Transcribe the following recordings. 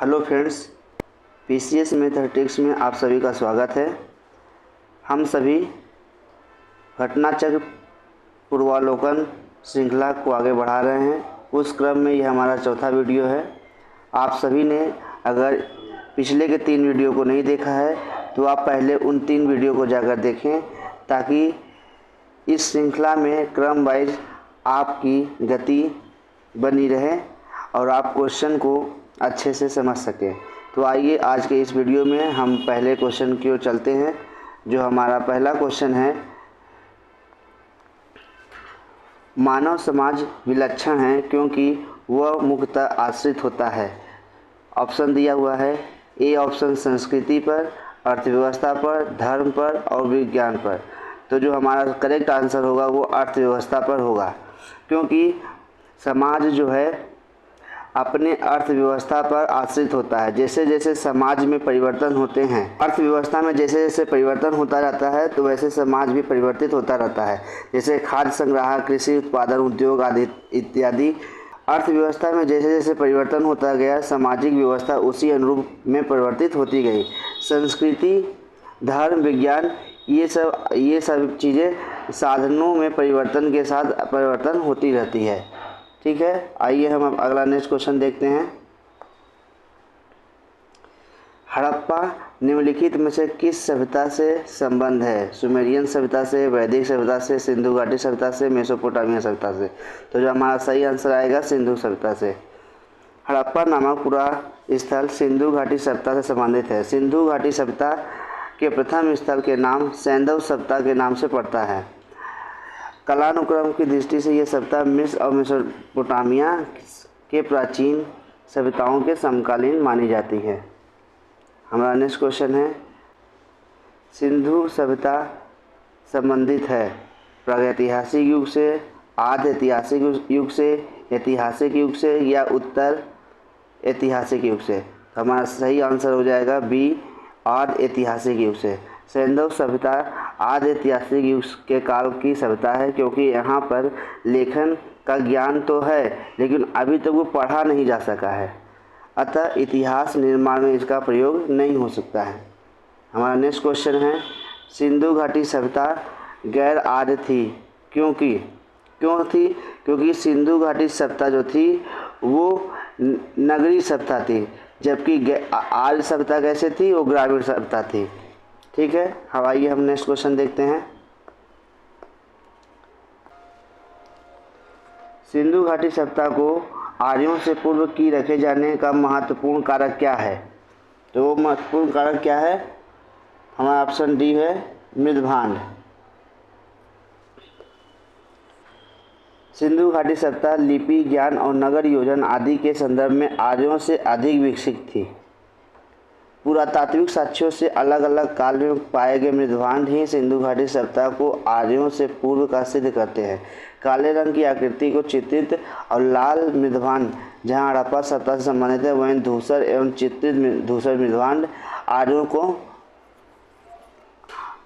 Hello friends, PCS mathematics में आप सभी का स्वागत है। हम सभी घटनाचक्र पूर्वावलोकन श्रृंखला को आगे बढ़ा रहे हैं। उस क्रम में यह हमारा चौथा वीडियो है। आप सभी ने अगर पिछले के 3 वीडियो को नहीं देखा है तो आप पहले उन 3 वीडियो को जाकर देखें, ताकि इस श्रृंखला में क्रम वाइज आपकी गति बनी रहे और आप क्वेश्चन को अच्छे से समझ सकें। तो आइए आज के इस वीडियो में हम पहले क्वेश्चन की ओर चलते हैं। जो हमारा पहला क्वेश्चन है, मानव समाज विलक्षण है क्योंकि वह मुख्यतः आश्रित होता है। ऑप्शन दिया हुआ है। ए ऑप्शन संस्कृति पर, अर्थव्यवस्था पर, धर्म पर और विज्ञान पर। तो जो हमारा करेक्ट आंसर होगा वो अर्थव्यवस्था पर होगा, क्योंकि समाज जो है अपने अर्थव्यवस्था पर आश्रित होता है। जैसे जैसे समाज में परिवर्तन होते हैं, अर्थव्यवस्था में जैसे जैसे परिवर्तन होता रहता है तो वैसे समाज भी परिवर्तित होता रहता है। जैसे खाद्य संग्रह, कृषि उत्पादन, उद्योग आदि इत्यादि। अर्थव्यवस्था में जैसे जैसे परिवर्तन होता गया, सामाजिक व्यवस्था उसी अनुरूप में परिवर्तित होती गई। संस्कृति, धर्म, विज्ञान ये सब चीज़ें साधनों में परिवर्तन के साथ परिवर्तन होती रहती है। ठीक है, आइए हम अब अगला नेक्स्ट क्वेश्चन देखते हैं। हड़प्पा निम्नलिखित में से किस सभ्यता से संबंध है? सुमेरियन सभ्यता से, वैदिक सभ्यता से, सिंधु घाटी सभ्यता से, मेसोपोटामिया सभ्यता से। तो जो हमारा सही आंसर आएगा सिंधु सभ्यता से। हड़प्पा नामक पूरा स्थल सिंधु घाटी सभ्यता से संबंधित है। सिंधु घाटी सभ्यता के प्रथम स्थल के नाम सैंधव सभ्यता के नाम से पड़ता है। कालानुक्रम की दृष्टि से यह सभ्यता मिस्र और मेसोपोटामिया के प्राचीन सभ्यताओं के समकालीन मानी जाती है। हमारा नेक्स्ट क्वेश्चन है, सिंधु सभ्यता संबंधित है प्रागैतिहासिक युग से, आद्य ऐतिहासिक युग से, ऐतिहासिक युग से या उत्तर ऐतिहासिक युग से? हमारा सही आंसर हो जाएगा बी, आद्य ऐतिहासिक युग से। सैंधव सभ्यता आद्य ऐतिहासिक युग के काल की सभ्यता है, क्योंकि यहाँ पर लेखन का ज्ञान तो है लेकिन अभी तक वो पढ़ा नहीं जा सका है, अतः इतिहास निर्माण में इसका प्रयोग नहीं हो सकता है। हमारा नेक्स्ट क्वेश्चन है, सिंधु घाटी सभ्यता गैर आर्य थी क्यों थी? क्योंकि सिंधु घाटी सभ्यता जो थी वो नगरीय सभ्यता थी, जबकि आर्य सभ्यता कैसे थी? वो ग्रामीण सभ्यता थी। ठीक है, अब आइए हम नेक्स्ट क्वेश्चन देखते हैं। सिंधु घाटी सभ्यता को आर्यों से पूर्व की रखे जाने का महत्वपूर्ण कारक क्या है? तो वो महत्वपूर्ण कारक क्या है? हमारा ऑप्शन डी है मृदभांड। सिंधु घाटी सभ्यता लिपि, ज्ञान और नगर योजना आदि के संदर्भ में आर्यों से अधिक विकसित थी। पुरातात्विक साक्ष्यों से अलग अलग काल में पाए गए मृदभांड ही सिंधु घाटी सभ्यता को आर्यों से पूर्व का सिद्ध करते हैं। काले रंग की आकृति को चित्रित और लाल मृदभांड जहां हड़प्पा सभ्यता से संबंधित है, वहीं धूसर एवं चित्रित धूसर मृदभांड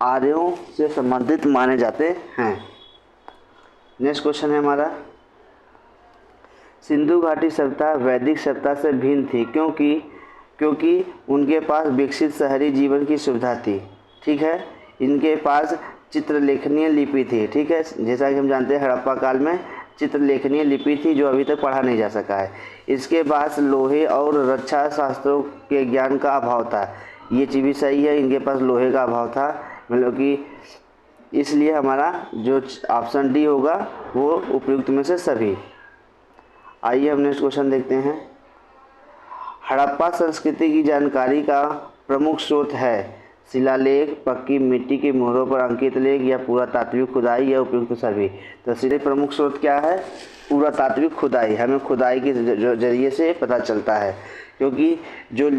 आर्यों से संबंधित माने जाते हैं। नेक्स्ट क्वेश्चन है हमारा, सिंधु घाटी सभ्यता वैदिक सभ्यता से भिन्न थी क्योंकि उनके पास विकसित शहरी जीवन की सुविधा थी। ठीक है, इनके पास चित्रलेखनीय लिपि थी। ठीक है, जैसा कि हम जानते हैं हड़प्पा काल में चित्रलेखनीय लिपि थी जो अभी तक पढ़ा नहीं जा सका है। इसके पास लोहे और रक्षा शास्त्रों के ज्ञान का अभाव था। ये चीज़ भी सही है, इनके पास लोहे का अभाव था, मतलब कि इसलिए हमारा जो ऑप्शन डी होगा वो उपयुक्त में से सभी। आइए हम नेक्स्ट क्वेश्चन देखते हैं। हड़प्पा संस्कृति की जानकारी का प्रमुख स्रोत है शिलालेख, पक्की मिट्टी के मोहरों पर अंकित लेख या पुरातात्विक खुदाई या उपयुक्त सभी? तो सीधे प्रमुख स्रोत क्या है? पुरातात्विक खुदाई। हमें खुदाई के जरिए से पता चलता है, क्योंकि जो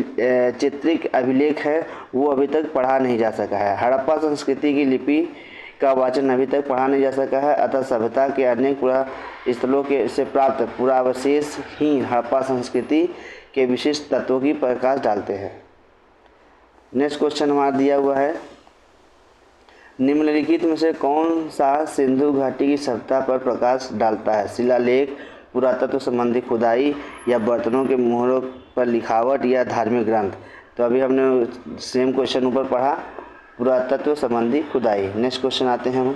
चित्रिक अभिलेख है वो अभी तक पढ़ा नहीं जा सका है। हड़प्पा संस्कृति की लिपि का वाचन अभी तक पढ़ा नहीं जा सका है, अतः सभ्यता के अनेक पुरास्थलों के से प्राप्त पुरावशेष ही हड़प्पा संस्कृति के विशिष्ट तत्वों की प्रकाश डालते हैं। नेक्स्ट क्वेश्चन हमारा दिया हुआ है, निम्नलिखित में से कौन सा सिंधु घाटी की सभ्यता पर प्रकाश डालता है? शिलालेख, पुरातत्व संबंधी खुदाई या बर्तनों के मोहरों पर लिखावट या धार्मिक ग्रंथ। तो अभी हमने सेम क्वेश्चन ऊपर पढ़ा, पुरातत्व संबंधी खुदाई। नेक्स्ट क्वेश्चन आते हैं हम।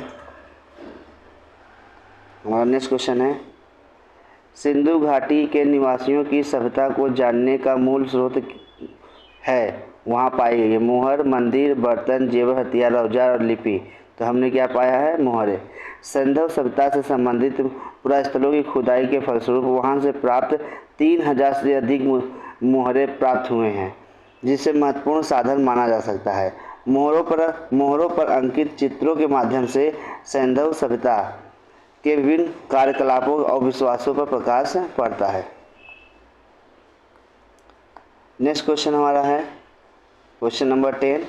हमारा नेक्स्ट क्वेश्चन है, सिंधु घाटी के निवासियों की सभ्यता को जानने का मूल स्रोत है वहाँ पाई गई है मोहर, मंदिर, बर्तन, जेवर, हथियार, औजार और लिपि। तो हमने क्या पाया है? मोहरें। सिंधु सभ्यता से संबंधित पुरास्थलों की खुदाई के फलस्वरूप वहाँ से प्राप्त 3000 से अधिक मोहरें प्राप्त हुए हैं, जिसे महत्वपूर्ण साधन माना जा सकता है। मोहरों पर अंकित चित्रों के माध्यम से सिंधु सभ्यता के विभिन्न कार्यकलापों और विश्वासों पर प्रकाश पड़ता है। नेक्स्ट क्वेश्चन हमारा है क्वेश्चन नंबर 10,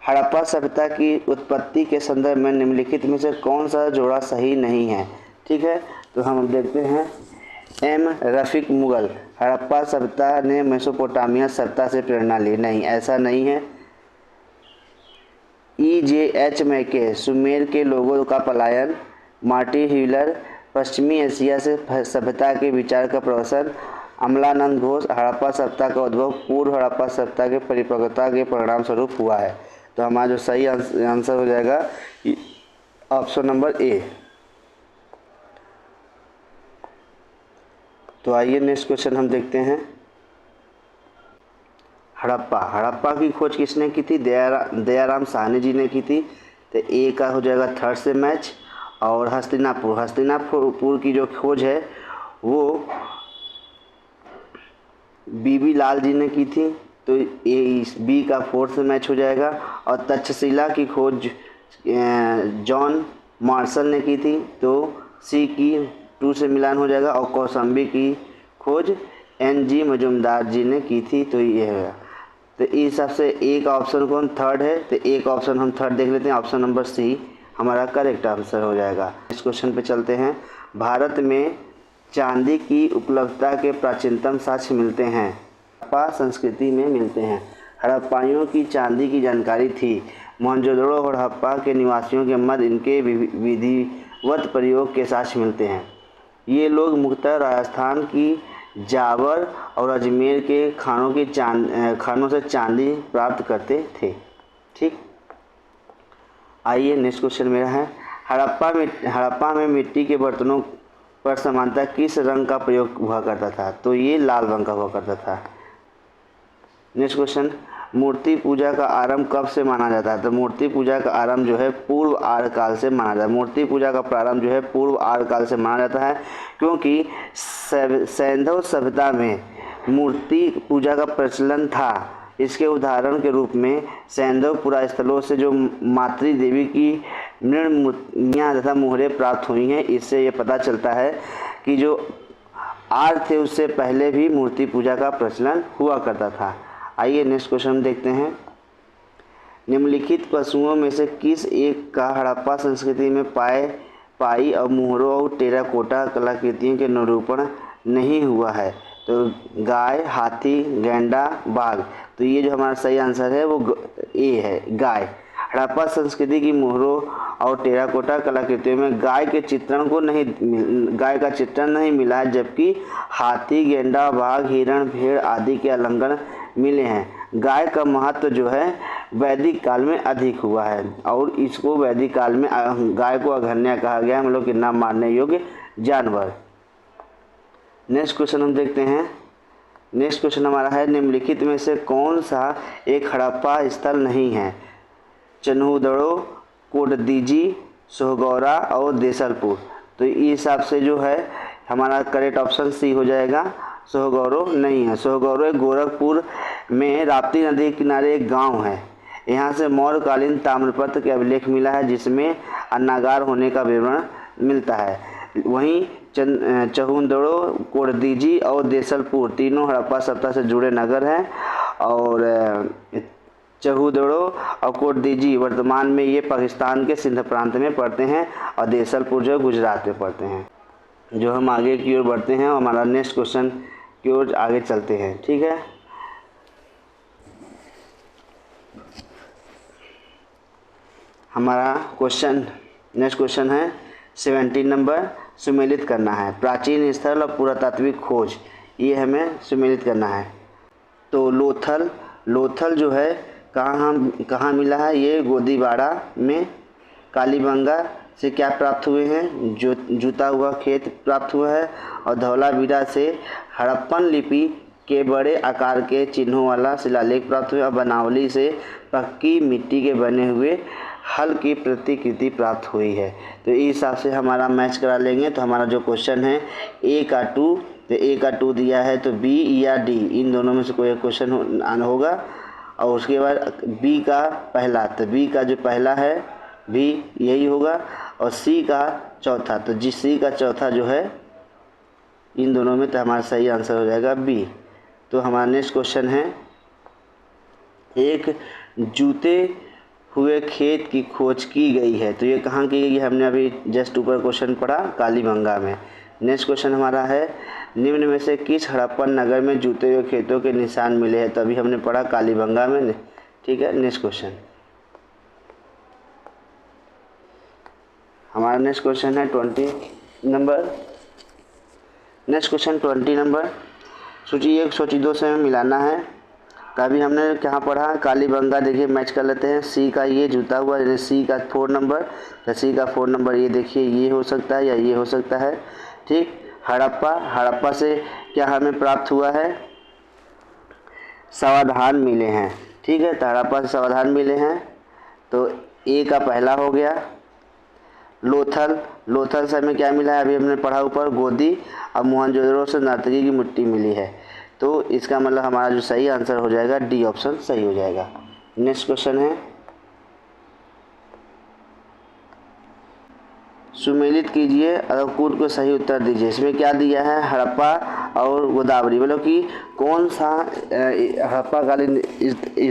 हड़प्पा सभ्यता की उत्पत्ति के संदर्भ में निम्नलिखित में से कौन सा जोड़ा सही नहीं है? ठीक है, तो हम देखते हैं। एम रफीक मुगल, हड़प्पा सभ्यता ने मेसोपोटामिया सभ्यता से प्रेरणा ली। नहीं, ऐसा नहीं है। EJH मैके, सुमेर के लोगों का पलायन। मार्टी ह्यूलर, पश्चिमी एशिया से सभ्यता के विचार का प्रवसन। अमलानंद घोष, हड़प्पा सभ्यता का उद्भव पूर्व हड़प्पा सभ्यता के परिपक्वता के परिणाम स्वरूप हुआ है। तो हमारा जो सही आंसर हो जाएगा ऑप्शन नंबर ए। तो आइए नेक्स्ट क्वेश्चन हम देखते हैं। हड़प्पा की खोज किसने की थी? दयाराम साहनी जी ने की थी। तो ए का हो जाएगा थर्ड से मैच। और हस्तिनापुर की जो खोज है वो बीबी लाल जी ने की थी। तो ए बी का फोर्थ से मैच हो जाएगा। और तक्षशिला की खोज जॉन मार्शल ने की थी। तो सी की 2 से मिलान हो जाएगा। और कौशाम्बी की खोज NG मजुमदार जी ने की थी। तो ये है। तो इस हिसाब से ए का ऑप्शन कौन थर्ड है? तो ए का ऑप्शन हम थर्ड देख लेते हैं। ऑप्शन नंबर सी हमारा करेक्ट आंसर हो जाएगा। इस क्वेश्चन पे चलते हैं। भारत में चांदी की उपलब्धता के प्राचीनतम साक्ष्य मिलते हैं। हड़प्पा संस्कृति में मिलते हैं। हड़प्पाइयों की चांदी की जानकारी थी। मोहनजोदड़ो और हड़प्पा के निवासियों के मध्य इनके विधिवत प्रयोग के साक्ष्य मिलते हैं। ये लोग मुख्यतः राजस्थान की जावर और अजमेर के खानों से चांदी प्राप्त करते थे। ठीक, आइए नेक्स्ट क्वेश्चन मेरा है। हड़प्पा में मिट्टी के बर्तनों पर सामान्यतः किस रंग का प्रयोग हुआ करता था? तो ये लाल रंग का हुआ करता था। नेक्स्ट क्वेश्चन, मूर्ति पूजा का आरंभ कब से माना जाता है? तो मूर्ति पूजा का आरंभ जो है पूर्व आर्य काल से माना जाता है। मूर्ति पूजा का प्रारंभ जो है पूर्व आर्य काल से माना जाता है, क्योंकि सिंधु सभ्यता में मूर्ति पूजा का प्रचलन था। इसके उदाहरण के रूप में सिंधु पुरास्थलों से जो मातृ देवी की मृणमूर्तियाँ तथा मोहरें प्राप्त हुई हैं, इससे ये पता चलता है कि जो आर्य थे उससे पहले भी मूर्ति पूजा का प्रचलन हुआ करता था। आइए नेक्स्ट क्वेश्चन हम देखते हैं। निम्नलिखित पशुओं में से किस एक का हड़प्पा संस्कृति में पाई और मोहरों और टेराकोटा कलाकृतियों के निरूपण नहीं हुआ है? तो गाय, हाथी, गैंडा, बाघ। तो ये जो हमारा सही आंसर है वो ए है, गाय। हड़प्पा संस्कृति की मोहरों और टेराकोटा कलाकृतियों में गाय का चित्रण नहीं मिला है, जबकि हाथी, गेंडा, बाघ, हिरण, भेड़ आदि के अलंकरण मिले हैं। गाय का महत्व जो है वैदिक काल में अधिक हुआ है और इसको वैदिक काल में गाय को अघन्या कहा गया, मतलब कि ना मारने योग्य जानवर। नेक्स्ट क्वेश्चन हम देखते हैं। नेक्स्ट क्वेश्चन हमारा है, निम्नलिखित में से कौन सा एक हड़प्पा स्थल नहीं है? चन्हूदड़ो, कोटदीजी, सोहगौरा और देसलपुर। तो इस हिसाब से जो है हमारा करेक्ट ऑप्शन सी हो जाएगा, सोहगौरो नहीं है। सोहगौरो गोरखपुर में राप्ती नदी के किनारे एक गांव है। यहाँ से मौर्यकालीन ताम्रपत्र के अभिलेख मिला है, जिसमें अन्नागार होने का विवरण मिलता है। वहीं चन्हूदड़ो, कोटदीजी और देसलपुर तीनों हड़प्पा सभ्यता से जुड़े नगर हैं। और चन्हूदड़ो और कोटदीजी वर्तमान में ये पाकिस्तान के सिंध प्रांत में पड़ते हैं और देसलपुर जो गुजरात में पड़ते हैं। जो हम आगे की ओर बढ़ते हैं, हमारा नेक्स्ट क्वेश्चन की ओर आगे चलते हैं। ठीक है, हमारा नेक्स्ट क्वेश्चन है 17 नंबर। सुमेलित करना है। प्राचीन स्थल और पुरातात्विक खोज, ये हमें सुमेलित करना है। तो लोथल जो है कहाँ मिला है, ये गोदीबाड़ा में। कालीबंगा से क्या प्राप्त हुए हैं, जूता हुआ खेत प्राप्त हुआ है। और धौलावीरा से हड़प्पन लिपि के बड़े आकार के चिन्हों वाला शिलालेख प्राप्त हुआ। और बनावली से पक्की मिट्टी के बने हुए हल की प्रतिकृति प्राप्त हुई है। तो इस हिसाब से हमारा मैच करा लेंगे। तो हमारा जो क्वेश्चन है ए का 2, तो ए का 2 दिया है, तो बी या डी इन दोनों में से कोई एक क्वेश्चन होगा। और उसके बाद बी का पहला, तो बी का जो पहला है बी यही होगा। और सी का चौथा, तो जी सी का चौथा जो है इन दोनों में, तो हमारा सही आंसर हो जाएगा बी। तो हमारा नेक्स्ट क्वेश्चन है, एक जूते हुए खेत की खोज की गई है। तो ये कहाँ की गई है, हमने अभी जस्ट ऊपर क्वेश्चन पढ़ा, कालीबंगा में। नेक्स्ट क्वेश्चन हमारा है, निम्न में से किस हड़प्पन नगर में जूते हुए खेतों के निशान मिले हैं। तो अभी हमने पढ़ा कालीबंगा में, ठीक है। नेक्स्ट क्वेश्चन, हमारा नेक्स्ट क्वेश्चन है 20 नंबर। नेक्स्ट क्वेश्चन 20 नंबर, सूची 1 सूची 2 से हमें मिलाना है। तो अभी हमने क्या पढ़ा, कालीबंगा। देखिए मैच कर लेते हैं। सी का ये जूता हुआ, यानी सी का 4 नंबर, तो सी का 4 नंबर ये देखिए, ये हो सकता है या ये हो सकता है, ठीक। हड़प्पा से क्या हमें प्राप्त हुआ है, समाधान मिले हैं, ठीक है। तो हड़प्पा से समाधान मिले हैं, तो ए का पहला हो गया। लोथल से हमें क्या मिला है, अभी हमने पढ़ा ऊपर, गोदी। और मोहनजोदड़ो से नर्तकी की मिट्टी मिली है। तो इसका मतलब हमारा जो सही आंसर हो जाएगा डी ऑप्शन सही हो जाएगा। नेक्स्ट क्वेश्चन है, सुमेलित कीजिए और कूट को सही उत्तर दीजिए। इसमें क्या दिया है, हड़प्पा और गोदावरी, मतलब कि कौन सा हड़प्पाकालीन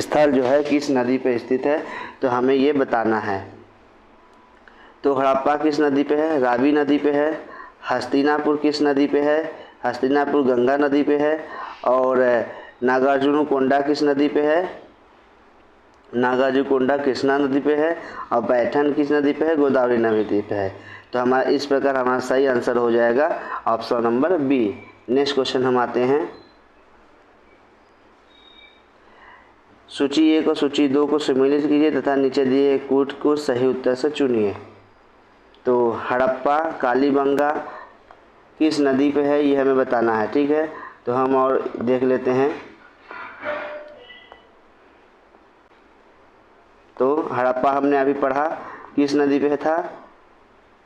स्थल जो है किस नदी पे स्थित है, तो हमें ये बताना है। तो हड़प्पा किस नदी पे है, रावी नदी पे है। हस्तिनापुर किस नदी पे है, हस्तिनापुर गंगा नदी पे है। और नागार्जुनकोंडा किस नदी पे है, नागार्जुनकोंडा कृष्णा नदी पे है। और पैठन किस नदी पे है, गोदावरी नदी पे है। तो हमारा इस प्रकार हमारा सही आंसर हो जाएगा option number B. Next question हम आते हैं, सूची 1 और सूची 2 को सम्मिलित कीजिए तथा नीचे दिए कूट को सही उत्तर से चुनिए। तो हड़प्पा कालीबंगा किस नदी पे है, ये हमें बताना है, ठीक है। तो हम और देख लेते हैं। तो हड़प्पा हमने अभी पढ़ा किस नदी पे था,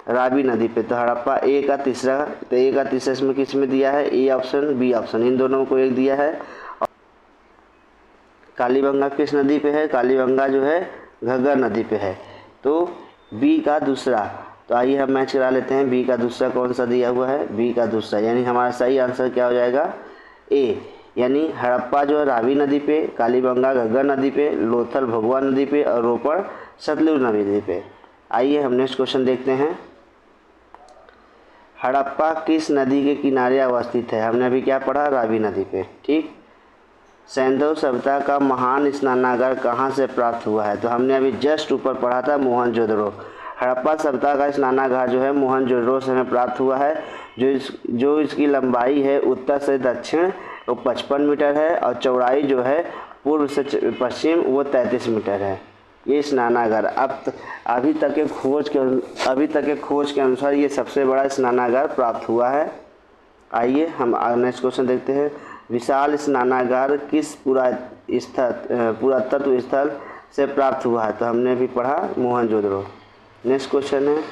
रावी नदी पे। तो हड़प्पा ए का तीसरा, तो ए का तीसरा इसमें किस में दिया है, ए ऑप्शन बी ऑप्शन, इन दोनों को एक दिया है। कालीबंगा किस नदी पे है, कालीबंगा जो है घग्गर नदी पे है। तो बी का दूसरा, तो आइए हम मैच करा लेते हैं। बी का दूसरा कौन सा दिया हुआ है, बी का दूसरा, यानी हमारा सही आंसर क्या हो जाएगा ए। यानी हड़प्पा जो है रावी नदी पे, कालीबंगा घग्गर नदी पे, लोथल भगवा नदी पे और रोपड़ सतलुज नदी पे। आइए हम नेक्स्ट क्वेश्चन देखते हैं, हड़प्पा किस नदी के किनारे अवस्थित है। हमने अभी क्या पढ़ा, रावी नदी पे, ठीक। सैंधव सभ्यता का महान स्नानागार कहाँ से प्राप्त हुआ है, तो हमने अभी जस्ट ऊपर पढ़ा था मोहनजोदड़ो। हड़प्पा सभ्यता का स्नानागार जो है मोहनजोदड़ो से हमें प्राप्त हुआ है, जो इसकी लंबाई है उत्तर से दक्षिण वो 55 मीटर है। और चौड़ाई जो है पूर्व से पश्चिम वो 33 मीटर है। ये स्नानागार अभी तक के खोज के अनुसार ये सबसे बड़ा स्नानागार प्राप्त हुआ है। आइए हम नेक्स्ट क्वेश्चन देखते हैं, विशाल स्नानागार किस पुरातत्व स्थल से प्राप्त हुआ है, तो हमने भी पढ़ा मोहनजोदड़ो। नेक्स्ट क्वेश्चन है,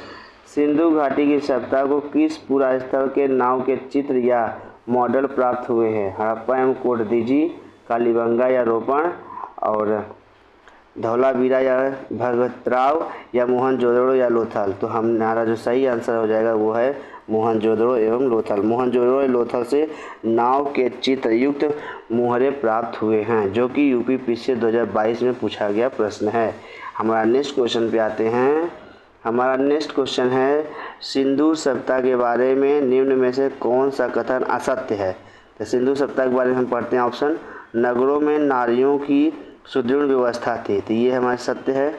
सिंधु घाटी की सभ्यता को किस पुरा स्थल के नाव के चित्र या मॉडल प्राप्त हुए हैं, हड़प्पा एवं कोटदीजी, कालीबंगा या रोपण, और धौलावीरा या भगतराव, या मोहनजोदड़ो या लोथल। तो हमारा जो सही आंसर हो जाएगा वो है मोहनजोदड़ो एवं लोथल। मोहनजोदड़ो एवं लोथल से नाव के चित्र युक्त मुहरे प्राप्त हुए हैं, जो कि यूपीपीसीएस 2022 में पूछा गया प्रश्न है। हमारा नेक्स्ट क्वेश्चन पे आते हैं। हमारा नेक्स्ट क्वेश्चन है, सिंधु सभ्यता के बारे में निम्न में से कौन सा कथन असत्य है। तो सिंधु सभ्यता के बारे में हम पढ़ते हैं ऑप्शन, नगरों में नारियों की सुदृढ़ व्यवस्था थी, तो ये हमारा सत्य है।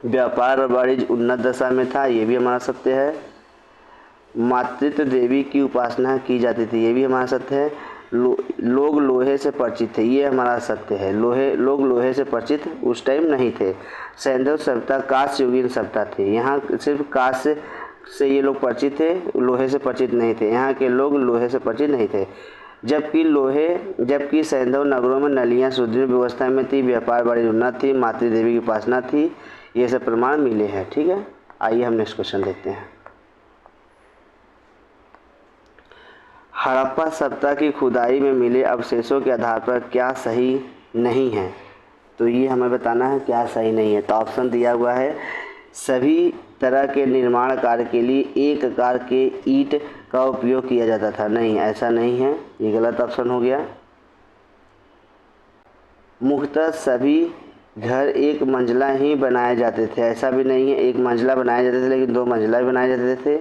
व्यापार और वाणिज्य उन्नत दशा में था, ये भी हमारा सत्य है। मातृत्व देवी की उपासना की जाती थी, ये भी हमारा सत्य है। लोग लोहे से परिचित थे, ये हमारा सत्य है। लोग लोहे से परिचित उस टाइम नहीं थे। सैंधव सभ्यता कांस्य युगीन सभ्यता थी, यहाँ सिर्फ कांस्य से ये लोग परिचित थे, लोहे से परिचित नहीं थे। यहाँ के लोग लोहे से परिचित नहीं थे। जबकि सैंधव नगरों में नलियाँ सुदृढ़ व्यवस्था में थी, व्यापार बड़ी उन्नत थी, मातृ देवी की उपासना थी, ये सब प्रमाण मिले हैं। ठीक है, आइए हम नेक्स्ट क्वेश्चन देखते हैं। हड़प्पा सभ्यता की खुदाई में मिले अवशेषों के आधार पर क्या सही नहीं है, तो ये हमें बताना है क्या सही नहीं है। तो ऑप्शन दिया हुआ है, सभी तरह के निर्माण कार्य के लिए एक आकार के ईंट का उपयोग किया जाता था, नहीं ऐसा नहीं है, ये गलत ऑप्शन हो गया। मुख्यतः सभी घर एक मंजिला ही बनाए जाते थे, ऐसा भी नहीं है, एक मंजिला बनाए जाते थे लेकिन 2 मंजिला भी बनाए जाते थे।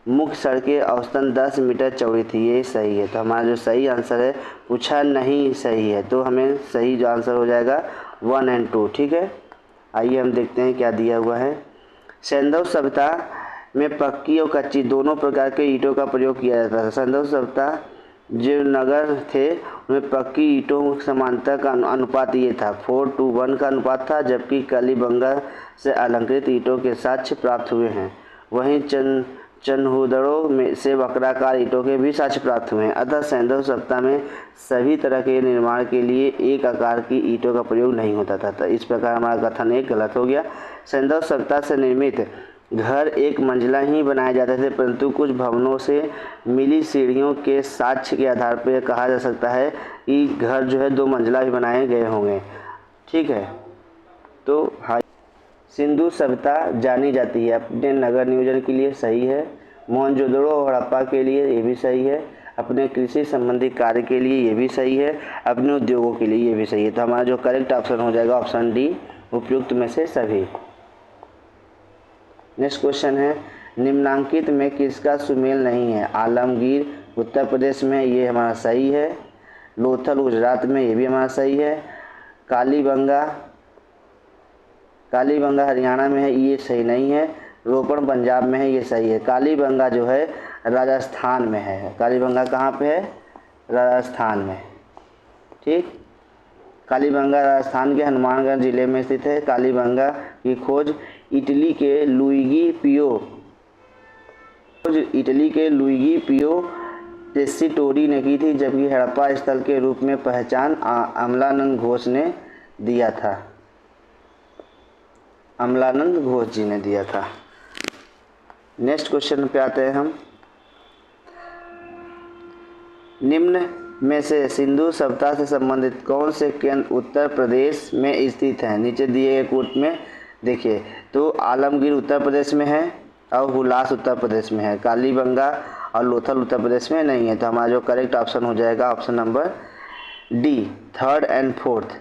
मुख्य सड़कें औसतन 10 मीटर चौड़ी थी, ये सही है। तो हमारा जो सही आंसर है, पूछा नहीं सही है, तो हमें सही जो आंसर हो जाएगा 1 और 2। ठीक है, आइए हम देखते हैं क्या दिया हुआ है। सैंधव सभ्यता में पक्की और कच्ची दोनों प्रकार के ईंटों का प्रयोग किया जाता था। सैंधव सभ्यता जो नगर थे उनमें पक्की ईंटों समानता का अनुपात ये था, 4:1 का अनुपात था, जबकि कालीबंगा से अलंकृत ईंटों के साक्ष्य प्राप्त हुए हैं। वहीं चन्हुदड़ों में से वक्राकार ईंटों के भी साक्ष्य प्राप्त हुए हैं। अतः सैंधव सभ्यता में सभी तरह के निर्माण के लिए एक आकार की ईंटों का प्रयोग नहीं होता था। तो इस प्रकार हमारा कथन एक गलत हो गया। सैंधव सभ्यता से निर्मित घर एक मंजिला ही बनाए जाते थे, परंतु कुछ भवनों से मिली सीढ़ियों के साक्ष्य के आधार पर कहा जा सकता है कि घर जो है 2 मंजिला भी बनाए गए होंगे। ठीक है, तो हाँ, सिंधु सभ्यता जानी जाती है अपने नगर नियोजन के लिए, सही है। मोहनजोदड़ो और हड़प्पा के लिए, ये भी सही है। अपने कृषि संबंधी कार्य के लिए, ये भी सही है। अपने उद्योगों के लिए, ये भी सही है। तो हमारा जो करेक्ट ऑप्शन हो जाएगा ऑप्शन डी, उपयुक्त में से सभी। नेक्स्ट क्वेश्चन है, निम्नांकित में किसका सुमेल नहीं है? आलमगीर उत्तर प्रदेश में, ये हमारा सही है। लोथल गुजरात में, ये भी हमारा सही है। कालीबंगा हरियाणा में है, ये सही नहीं है। रोपड़ पंजाब में है, ये सही है। कालीबंगा जो है राजस्थान में है। कालीबंगा कहाँ पे है? राजस्थान में। ठीक, कालीबंगा राजस्थान के हनुमानगढ़ जिले में स्थित है। कालीबंगा की खोज इटली के लुइगी पियो टेस्सिटोरी ने की थी, जबकि हड़प्पा स्थल के रूप में पहचान अमलानंद घोष ने दिया था। अमलानंद घोष जी ने दिया था। नेक्स्ट क्वेश्चन पे आते हैं हम। निम्न में से सिंधु सभ्यता से संबंधित कौन से केंद्र उत्तर प्रदेश में स्थित हैं? नीचे दिए गए कोट में देखिए, तो आलमगीर उत्तर प्रदेश में है और हुलास उत्तर प्रदेश में है। कालीबंगा और लोथल उत्तर प्रदेश में नहीं है। तो हमारा जो करेक्ट ऑप्शन हो जाएगा ऑप्शन नंबर डी, 3rd और 4th।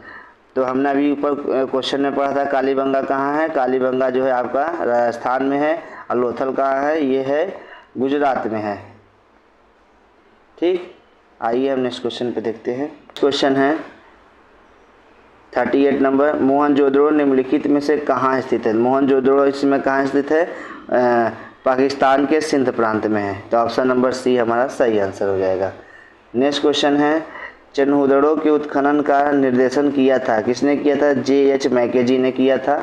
तो हमने अभी ऊपर क्वेश्चन में पढ़ा था कालीबंगा कहाँ है। कालीबंगा जो है आपका राजस्थान में है, और लोथल कहाँ है? ये है गुजरात में है। ठीक, आइए हम नेक्स्ट क्वेश्चन पे देखते हैं। क्वेश्चन है 38 नंबर, मोहनजोदड़ो निम्नलिखित में से कहाँ स्थित है? मोहनजोदड़ो इसमें कहाँ स्थित है? पाकिस्तान के सिंध प्रांत में है। तो ऑप्शन नंबर सी हमारा सही आंसर हो जाएगा। नेक्स्ट क्वेश्चन है, चन्हुदड़ो के उत्खनन का निर्देशन किया था, किसने किया था? J.H. मैकेजी ने किया था।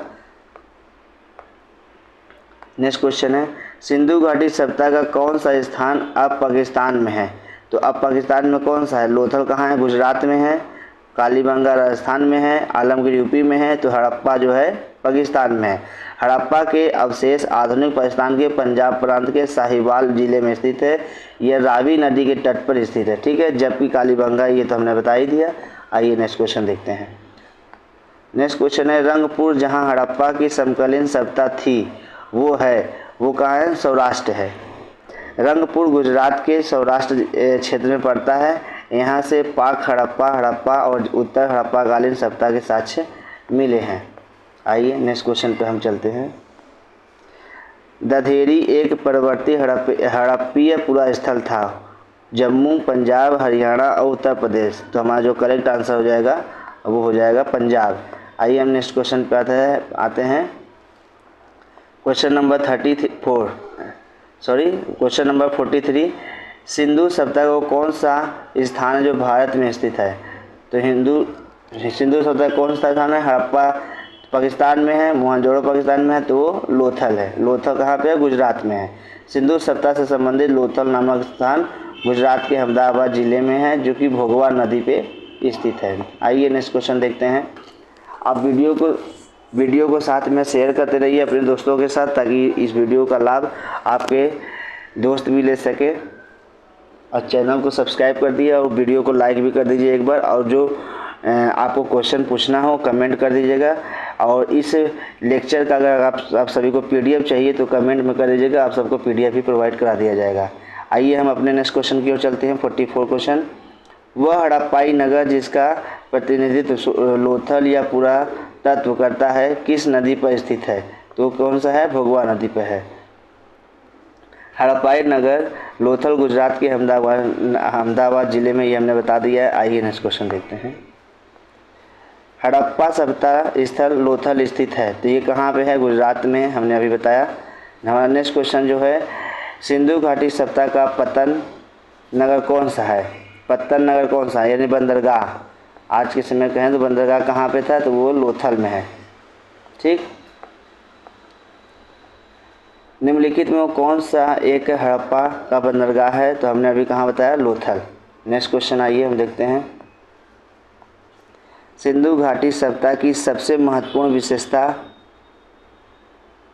नेक्स्ट क्वेश्चन है, सिंधु घाटी सभ्यता का कौन सा स्थान अब पाकिस्तान में है? तो अब पाकिस्तान में कौन सा है? लोथल कहाँ है? गुजरात में है। कालीबंगा राजस्थान में है। आलमगीर यूपी में है। तो हड़प्पा जो है पाकिस्तान में है। हड़प्पा के अवशेष आधुनिक पाकिस्तान के पंजाब प्रांत के साहिवाल जिले में स्थित है। यह रावी नदी के तट पर स्थित है। ठीक है, जबकि कालीबंगा ये तो हमने बता ही दिया। आइए नेक्स्ट क्वेश्चन देखते हैं। नेक्स्ट क्वेश्चन है, रंगपुर जहां हड़प्पा की समकालीन सभ्यता थी वो कहाँ है? सौराष्ट्र है। रंगपुर गुजरात के सौराष्ट्र क्षेत्र में पड़ता है। यहाँ से पाक हड़प्पा और उत्तर हड़प्पाकालीन सभ्यता के साक्ष्य मिले हैं। आइए नेक्स्ट क्वेश्चन पे हम चलते हैं। दधेरी एक परवर्ती हड़प्पीय पुरा स्थल था, जम्मू, पंजाब, हरियाणा और उत्तर प्रदेश। तो हमारा जो करेक्ट आंसर हो जाएगा वो हो जाएगा पंजाब। आइए हम नेक्स्ट क्वेश्चन पे आते हैं। Question number 34, question number 43, Sindhu सभ्यता को कौन सा स्थान है जो भारत में स्थित है? तो सिंधु सभ्यता कौन सा स्थान है? हड़प्पा पाकिस्तान में है, मोहनजोदड़ो पाकिस्तान में है, तो वो लोथल है। लोथल कहाँ पे है? गुजरात में है। सिंधु सभ्यता से संबंधित लोथल नामक स्थान गुजरात के अहमदाबाद जिले में है, जो कि भोगवा नदी पे स्थित है। आइए नेक्स्ट क्वेश्चन देखते हैं। आप वीडियो को साथ में शेयर करते रहिए अपने दोस्तों के साथ, ताकि इस वीडियो का लाभ आपके दोस्त भी ले सके। और चैनल को सब्सक्राइब कर दिए और वीडियो को लाइक भी कर दीजिए एक बार। और जो आपको क्वेश्चन पूछना हो कमेंट कर दीजिएगा। और इस लेक्चर का अगर आप सभी को PDF चाहिए तो कमेंट में कर दीजिएगा, आप सबको PDF भी प्रोवाइड करा दिया जाएगा। आइए हम अपने नेक्स्ट क्वेश्चन की ओर चलते हैं। 44 क्वेश्चन, वह हड़प्पाई नगर जिसका प्रतिनिधित्व लोथल या पूरा तत्व करता है किस नदी पर स्थित है? तो कौन सा है? भोगवा नदी पर है। हड़प्पाई नगर लोथल गुजरात के अहमदाबाद जिले में, ये हमने बता दिया है। आइए नेक्स्ट क्वेश्चन देखते हैं। हड़प्पा सभ्यता स्थल लोथल स्थित है, तो ये कहाँ पे है? गुजरात में, हमने अभी बताया। हमारा नेक्स्ट क्वेश्चन जो है, सिंधु घाटी सभ्यता का पतन नगर कौन सा है? पत्तन नगर कौन सा है? यानी बंदरगाह। आज के समय कहें तो बंदरगाह कहाँ पे था? तो वो लोथल में है। ठीक, निम्नलिखित में वो कौन सा एक हड़प्पा का बंदरगाह है? तो हमने अभी कहाँ बताया? लोथल। नेक्स्ट क्वेश्चन आइए हम देखते हैं। सिंधु घाटी सभ्यता की सबसे महत्वपूर्ण विशेषता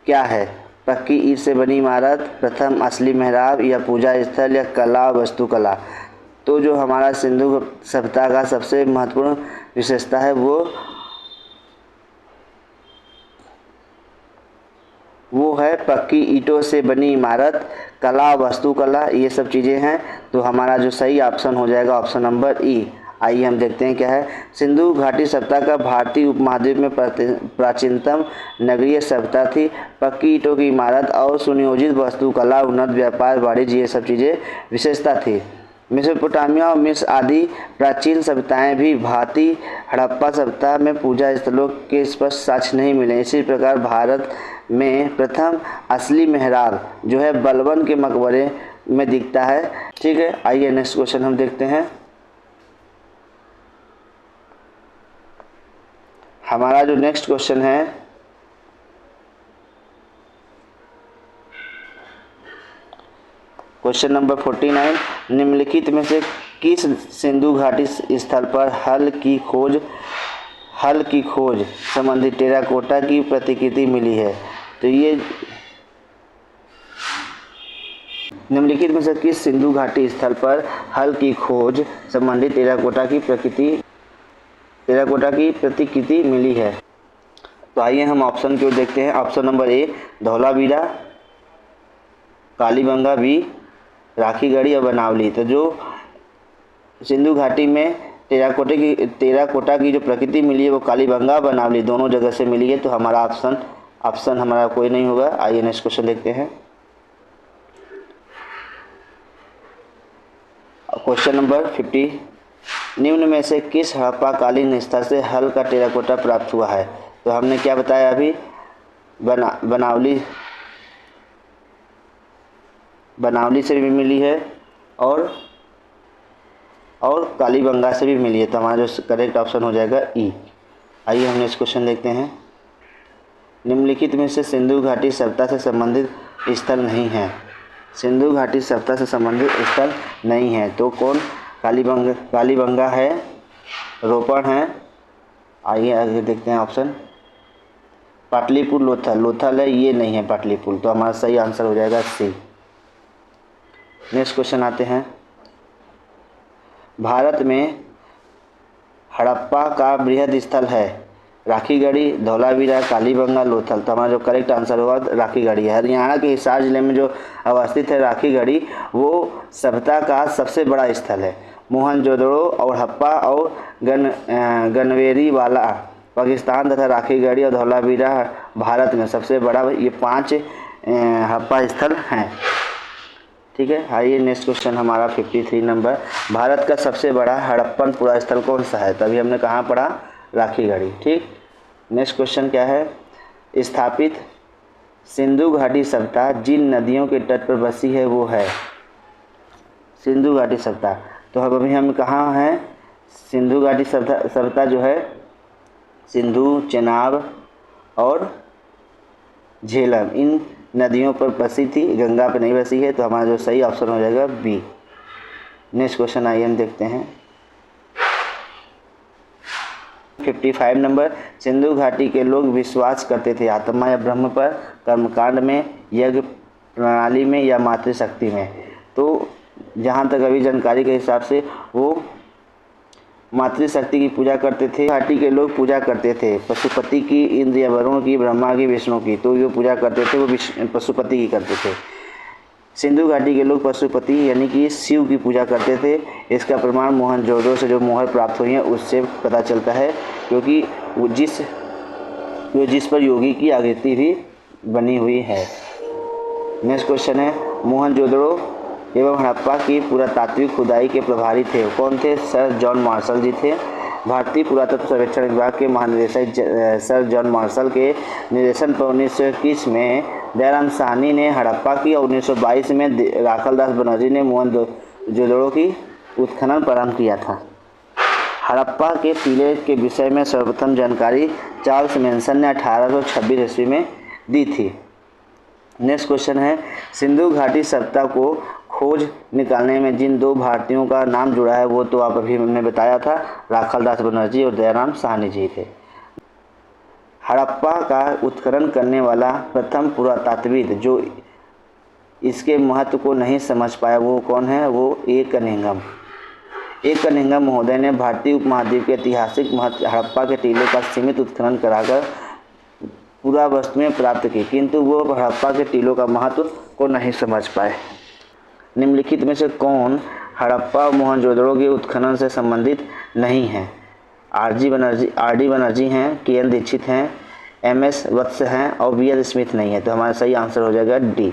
क्या है? पक्की ईंट से बनी इमारत, प्रथम असली मेहराब, या पूजा स्थल, या कला और वास्तुकला। तो जो हमारा सिंधु सभ्यता का सबसे महत्वपूर्ण विशेषता है वो है पक्की ईंटों से बनी इमारत, कला, वास्तुकला, ये सब चीज़ें हैं। तो हमारा जो सही ऑप्शन हो जाएगा ऑप्शन नंबर E। आइए हम देखते हैं क्या है। सिंधु घाटी सभ्यता का भारतीय उपमहाद्वीप में प्राचीनतम नगरीय सभ्यता थी। पक्की ईंटों की इमारत और सुनियोजित वास्तुकला, उन्नत व्यापार, वाणिज्य, ये सब चीज़ें विशेषता थी। मेसोपोटामिया और मिस्र आदि प्राचीन सभ्यताएं भी भांति हड़प्पा सभ्यता में पूजा स्थलों के स्पष्ट साक्ष्य नहीं मिले। इसी प्रकार भारत में प्रथम असली मेहराब जो है बलबन के मकबरे में दिखता है। ठीक है, आइए नेक्स्ट क्वेश्चन हम देखते हैं। हमारा जो नेक्स्ट क्वेश्चन है, क्वेश्चन नंबर 49, निम्नलिखित में से किस सिंधु घाटी स्थल पर हल की खोज संबंधी टेराकोटा की प्रतिकृति मिली है? तो ये निम्नलिखित में से किस सिंधु घाटी स्थल पर हल की खोज संबंधी टेराकोटा की प्रतिकृति मिली है? तो आइए हम ऑप्शन की ओर देखते हैं। Option number A Dholavira, Kalibanga, B Rakhigarhi और बनावली। तो जो सिंधु घाटी में टेराकोटा की जो प्रकृति मिली है वो कालीबंगा, बनावली दोनों जगह से मिली है। तो हमारा ऑप्शन हमारा कोई नहीं होगा। आइए नेक्स्ट क्वेश्चन देखते हैं। क्वेश्चन नंबर 50, निम्न में से किस हड़प्पा कालीन स्थल से हल का टेराकोटा प्राप्त हुआ है? तो हमने क्या बताया अभी? बनावली से भी मिली है और कालीबंगा से भी मिली है। तो हमारा जो करेक्ट ऑप्शन हो जाएगा E। आइए हम नेक्स्ट क्वेश्चन देखते हैं। निम्नलिखित में से सिंधु घाटी सभ्यता से संबंधित स्थल नहीं है। सिंधु घाटी सभ्यता से संबंधित स्थल नहीं है तो कौन? कालीबंगा है, रोपड़ है। आइए आगे देखते हैं ऑप्शन। पाटलिपुत्र लोथल है, ये नहीं है पाटलिपुत्र। तो हमारा सही आंसर हो जाएगा C। नेक्स्ट क्वेश्चन आते हैं। भारत में हड़प्पा का बृहद स्थल है राखीगढ़ी, धौलावीरा, कालीबंगा, लोथल। तो हमारा जो करेक्ट आंसर होगा राखीगढ़ी है। हरियाणा के हिसार जिले में जो अवस्थित है राखीगढ़ी, वो सभ्यता का सबसे बड़ा स्थल है। मोहनजोदड़ो और हड़प्पा और गनवेरी वाला पाकिस्तान तथा राखीगढ़ी और धौलावीरा भारत में सबसे बड़ा ये 5 हड़प्पा स्थल हैं। ठीक है, आइए नेक्स्ट क्वेश्चन हमारा 53 नंबर। भारत का सबसे बड़ा हड़प्पन पुरा स्थल कौन सा है? तभी हमने कहाँ पढ़ा? राखीगढ़ी। ठीक, नेक्स्ट क्वेश्चन क्या है? स्थापित सिंधु घाटी सभ्यता जिन नदियों के तट पर बसी है वो है सिंधु घाटी सभ्यता। तो अब अभी हम कहाँ हैं? सिंधु घाटी सभ्यता जो है सिंधु, चेनाब और झेलम इन नदियों पर बसी थी, गंगा पर नहीं बसी है। तो हमारा जो सही ऑप्शन हो जाएगा बी। नेक्स्ट क्वेश्चन आइए हम देखते हैं 55 नंबर। सिंधु घाटी के लोग विश्वास करते थे आत्मा या ब्रह्म पर, कर्मकांड में, यज्ञ प्रणाली में या मातृशक्ति में। तो जहाँ तक अभी जानकारी के हिसाब से वो मातृशक्ति की पूजा करते थे। घाटी के लोग पूजा करते थे पशुपति की, इंद्र या वरुण की, ब्रह्मा की, विष्णु की। तो जो पूजा करते थे वो पशुपति की करते थे। सिंधु घाटी के लोग पशुपति यानी कि शिव की पूजा करते थे। इसका प्रमाण मोहनजोदड़ो से जो मोहर प्राप्त हुई है उससे पता चलता है, क्योंकि वो जिस पर योगी की आकृति भी बनी हुई है। नेक्स्ट क्वेश्चन है मोहनजोदड़ो एवं हड़प्पा की पुरातात्विक खुदाई के प्रभारी थे कौन थे? सर जॉन मार्शल जी थे। भारतीय पुरातत्व सर्वेक्षण विभाग के महानिदेशक सर जॉन मार्शल के निर्देशन पर 1921 में दयाराम साहनी ने हड़प्पा की और 1922 में राखलदास बनर्जी ने मोहनजोदड़ो की उत्खनन प्रारंभ किया था। हड़प्पा के टीले के विषय में सर्वप्रथम जानकारी चार्ल्स मैनसन ने 1826 ईस्वी में दी थी। नेक्स्ट क्वेश्चन है सिंधु घाटी सभ्यता को खोज निकालने में जिन दो भारतीयों का नाम जुड़ा है वो तो आप अभी हमने बताया था, राखलदास बनर्जी और दयाराम साहनी जी थे। हड़प्पा का उत्खनन करने वाला प्रथम पुरातात्विद जो इसके महत्व को नहीं समझ पाया वो कौन है? वो ए कनिंघम महोदय ने भारतीय उपमहाद्वीप के ऐतिहासिक महत्व हड़प्पा के टीले का सीमित उत्खनन कराकर पूरा वस्तुएं प्राप्त की, किंतु वो हड़प्पा के टीलों का महत्व को नहीं समझ पाए। निम्नलिखित में से कौन हड़प्पा और मोहनजोदड़ो के उत्खनन से संबंधित नहीं है? आर डी बनर्जी हैं, के एन दीक्षित हैं, एम एस वत्स हैं और वी एस स्मिथ नहीं है। तो हमारा सही आंसर हो जाएगा डी।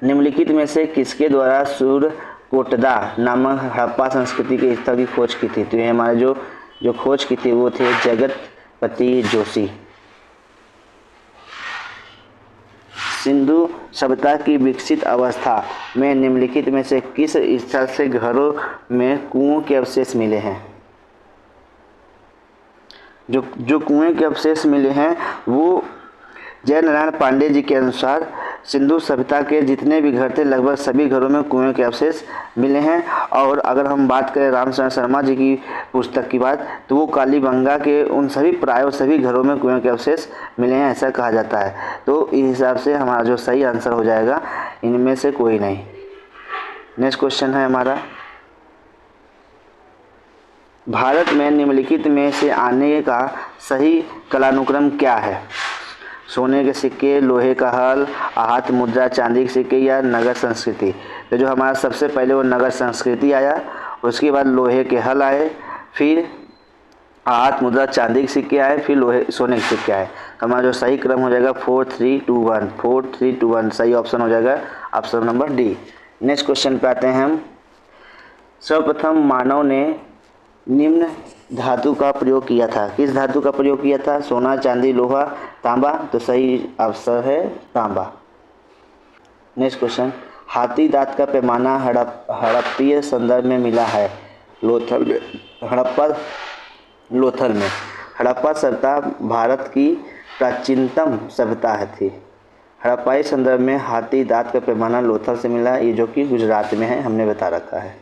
निम्नलिखित में से किसके द्वारा सूर्यकोटदा नामक हड़प्पा संस्कृति के स्थल की खोज की थी? तो ये हमारे जो खोज की थी वो थे जगतपति जोशी। सिंधु सभ्यता की विकसित अवस्था में निम्नलिखित में से किस स्थल से घरों में कुओं के अवशेष मिले हैं? जो कुएं के अवशेष मिले हैं वो जय नारायण पांडे जी के अनुसार सिंधु सभ्यता के जितने भी घर थे लगभग सभी घरों में कुएं के अवशेष मिले हैं। और अगर हम बात करें रामचंद्र शर्मा जी की पुस्तक की बात तो वो कालीबंगा के उन सभी घरों में कुएं के अवशेष मिले हैं ऐसा कहा जाता है। तो इस हिसाब से हमारा जो सही आंसर हो जाएगा इनमें से कोई नहीं। नेक्स्ट क्वेश्चन है हमारा भारत में निम्नलिखित में से आने का सही कालानुक्रम क्या है? सोने के सिक्के, लोहे का हल, आहत मुद्रा, चांदी के सिक्के या नगर संस्कृति? तो जो हमारा सबसे पहले वो नगर संस्कृति आया, उसके बाद लोहे के हल आए, फिर आहत मुद्रा चांदी के सिक्के आए, फिर सोने के सिक्के आए। तो हमारा जो सही क्रम हो जाएगा 4 3 2 1 4 3 2 1 सही ऑप्शन हो जाएगा option number D. Next question पे आते हैं हम। सर्वप्रथम मानव ने निम्न धातु का प्रयोग किया था। किस धातु का प्रयोग किया था? सोना, चांदी, लोहा, तांबा। तो सही आंसर है तांबा। नेक्स्ट क्वेश्चन हाथी दांत का पैमाना हड़प्पीय संदर्भ में मिला है लोथल में। हड़प्पा सभ्यता भारत की प्राचीनतम सभ्यता थी। हड़प्पाई संदर्भ में हाथी दांत का पैमाना लोथल से मिला, ये जो कि गुजरात में है, हमने बता रखा है।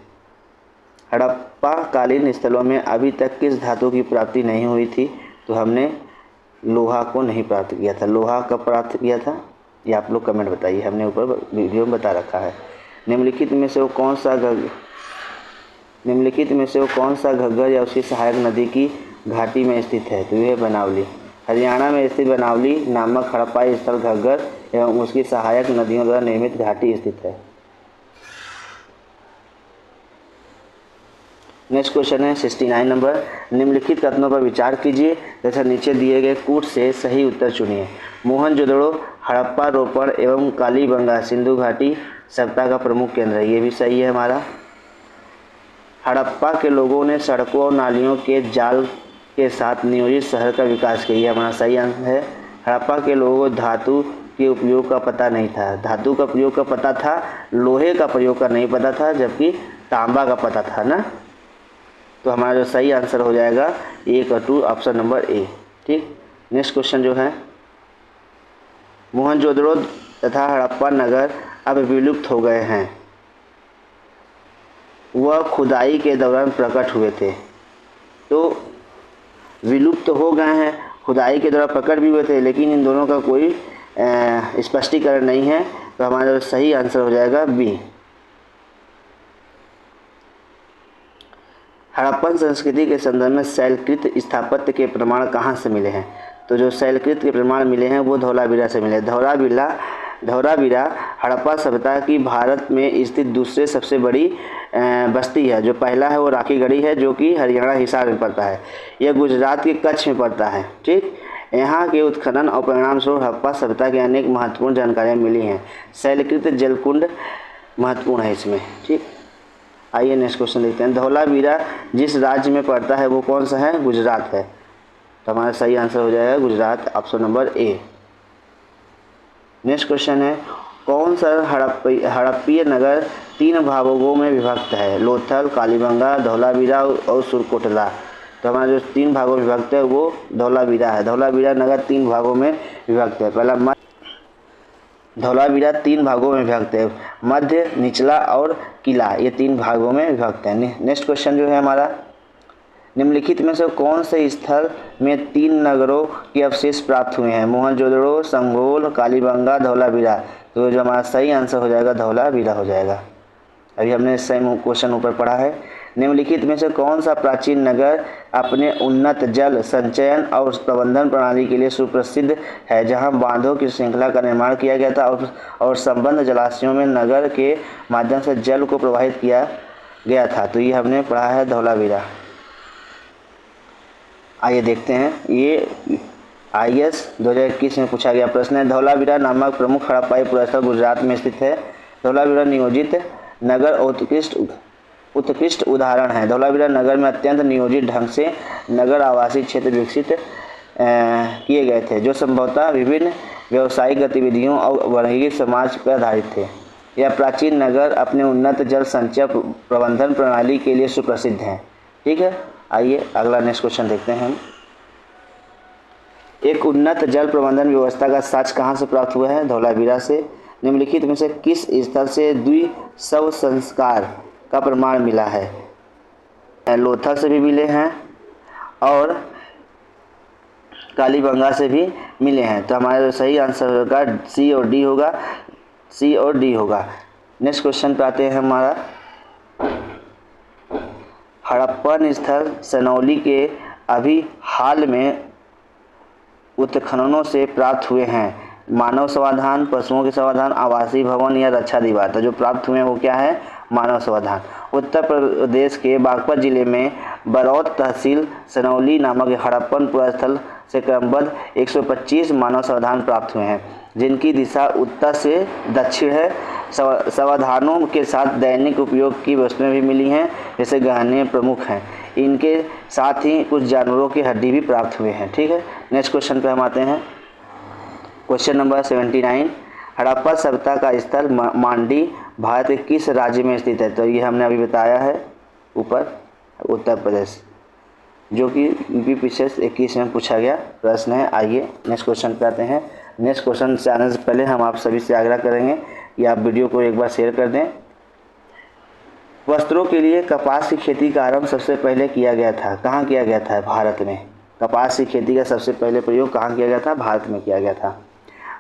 हड़प्पा कालीन स्थलों में अभी तक किस धातु की प्राप्ति नहीं हुई थी? तो हमने लोहा को नहीं प्राप्त किया था। लोहा कब प्राप्त किया था ये आप लोग कमेंट बताइए, हमने ऊपर वीडियो में बता रखा है। निम्नलिखित में से वो कौन सा घग्गर या उसकी सहायक नदी की घाटी में स्थित है? तो यह बनावली। हरियाणा में स्थित बनावली नामक हड़प्पाई स्थल घग्गर एवं उसकी सहायक नदियों द्वारा निर्मित घाटी स्थित है। नेक्स्ट क्वेश्चन है 69 नंबर। निम्नलिखित कथनों पर विचार कीजिए तथा नीचे दिए गए कूट से सही उत्तर चुनिए। मोहनजोदड़ो हड़प्पा रोपड़ एवं कालीबंगा सिंधु घाटी सभ्यता का प्रमुख केंद्र है, ये भी सही है हमारा। हड़प्पा के लोगों ने सड़कों और नालियों के जाल के साथ नियोजित शहर का विकास किया, ये हमारा सही आंसर है। हड़प्पा के लोगों को धातु के उपयोग का पता नहीं था। धातु का प्रयोग का पता था, लोहे का प्रयोग का नहीं पता था, जबकि तांबा का पता था ना। तो हमारा जो सही आंसर हो जाएगा 1 और 2 ऑप्शन नंबर ए। ठीक, नेक्स्ट क्वेश्चन जो है, मोहनजोदड़ो तथा हड़प्पा नगर अब विलुप्त हो गए हैं, वह खुदाई के दौरान प्रकट हुए थे। तो विलुप्त हो गए हैं, खुदाई के दौरान प्रकट भी हुए थे, लेकिन इन दोनों का कोई स्पष्टीकरण नहीं है। तो हमारा सही आंसर हो जाएगा बी। हड़प्पन संस्कृति के संदर्भ में शैलकृत स्थापत्य के प्रमाण कहाँ से मिले हैं? तो जो शैलकृत के प्रमाण मिले हैं वो धौलावीरा से मिले। धौलावीरा हड़प्पा सभ्यता की भारत में स्थित दूसरे सबसे बड़ी बस्ती है। जो पहला है वो राखीगढ़ी है, जो कि हरियाणा हिसार में पड़ता है। यह गुजरात के कच्छ में पड़ता है। ठीक, यहाँ के उत्खनन और परिणाम स्वरूप हड़प्पा सभ्यता की अनेक महत्वपूर्ण जानकारियाँ मिली हैं। शैलकृत जलकुंड महत्वपूर्ण है इसमें। ठीक, आइए नेक्स्ट क्वेश्चन देखते हैं। धौलावीरा जिस राज्य में पड़ता है वो कौन सा है? गुजरात है। तो हमारा सही आंसर हो जाएगा Gujarat, option number A. Next question है, कौन सा हड़प्पीय नगर 3 भागों में विभक्त है? लोथल, कालीबंगा, धौलावीरा और सुरकोटला। तो हमारा जो 3 भागों में विभक्त है वो धौलावीरा है। धौलावीरा नगर 3 भागों में विभक्त है। पहला धौलावीरा 3 भागों में विभक्त है, मध्य, निचला और किला, ये 3 भागों में विभक्त है। नेक्स्ट क्वेश्चन जो है हमारा, निम्नलिखित में से कौन से स्थल में 3 नगरों के अवशेष प्राप्त हुए हैं? मोहनजोदड़ो, संघोल, कालीबंगा, धौलावीरा। तो जो हमारा सही आंसर हो जाएगा धौलावीरा हो जाएगा। अभी हमने सेम क्वेश्चन ऊपर पढ़ा है। निम्नलिखित में से कौन सा प्राचीन नगर अपने उन्नत जल संचयन और प्रबंधन प्रणाली के लिए सुप्रसिद्ध है, जहां बांधों की श्रृंखला का निर्माण किया गया था और संबद्ध जलाशयों में नगर के माध्यम से जल को प्रवाहित किया गया था? तो ये हमने पढ़ा है धौलावीरा। आइए देखते हैं, ये IAS 2021 में पूछा गया प्रश्न है। धौलावीरा नामक प्रमुख हड़प्पाई पुरास्थल गुजरात में स्थित है। धौलावीरा नियोजित नगर उत्कृष्ट उदाहरण है। धौलावीरा नगर में अत्यंत नियोजित ढंग से नगर आवासीय क्षेत्र विकसित किए गए थे, जो संभवतः विभिन्न व्यावसायिक गतिविधियों और वर्गीकृत समाज पर आधारित थे। यह प्राचीन नगर अपने उन्नत जल संचय प्रबंधन प्रणाली के लिए सुप्रसिद्ध है। ठीक है, आइए अगला नेक्स्ट क्वेश्चन देखते हैं हम। एक उन्नत जल प्रबंधन व्यवस्था का साक्ष्य कहाँ से प्राप्त हुआ है? धौलावीरा से। निम्नलिखित में से किस स्थल से द्विशव संस्कार का प्रमाण मिला है? लोथल से भी मिले हैं और कालीबंगा से भी मिले हैं। तो हमारा सही आंसर होगा सी और डी होगा, सी और डी होगा। नेक्स्ट क्वेश्चन पे आते हैं हमारा, हड़प्पन स्थल सनौली के अभी हाल में उत्खननों से प्राप्त हुए हैं। मानव समाधान, पशुओं के समाधान, आवासीय भवन या रक्षा दीवार। तो जो प्राप्त हुए हैं वो क्या है? मानव समाधान। उत्तर प्रदेश के बागपत जिले में बरौत तहसील सनौली नामक हड़प्पन पुरास्थल से क्रमबद्ध 125 मानव समाधान प्राप्त हुए हैं, जिनकी दिशा उत्तर से दक्षिण है। समाधानों के साथ दैनिक उपयोग की वस्तुएं भी मिली हैं, जैसे गहने प्रमुख हैं। इनके साथ ही कुछ जानवरों की हड्डी भी प्राप्त हुए हैं। ठीक है, नेक्स्ट क्वेश्चन पे हम आते हैं। क्वेश्चन नंबर 79, हड़प्पा सभ्यता का स्थल मांडी भारत के किस राज्य में स्थित है? तो ये हमने अभी बताया है ऊपर, उत्तर प्रदेश, जो कि यूपी PCS 21 में पूछा गया प्रश्न है। आइए नेक्स्ट क्वेश्चन पे आते हैं। नेक्स्ट क्वेश्चन से आने से पहले हम आप सभी से आग्रह करेंगे कि आप वीडियो को एक बार शेयर कर दें। वस्त्रों के लिए कपास की खेती का आरंभ सबसे पहले किया गया था, कहाँ किया गया था? भारत में। कपास की खेती का सबसे पहले प्रयोग कहाँ किया गया था? भारत में किया गया था।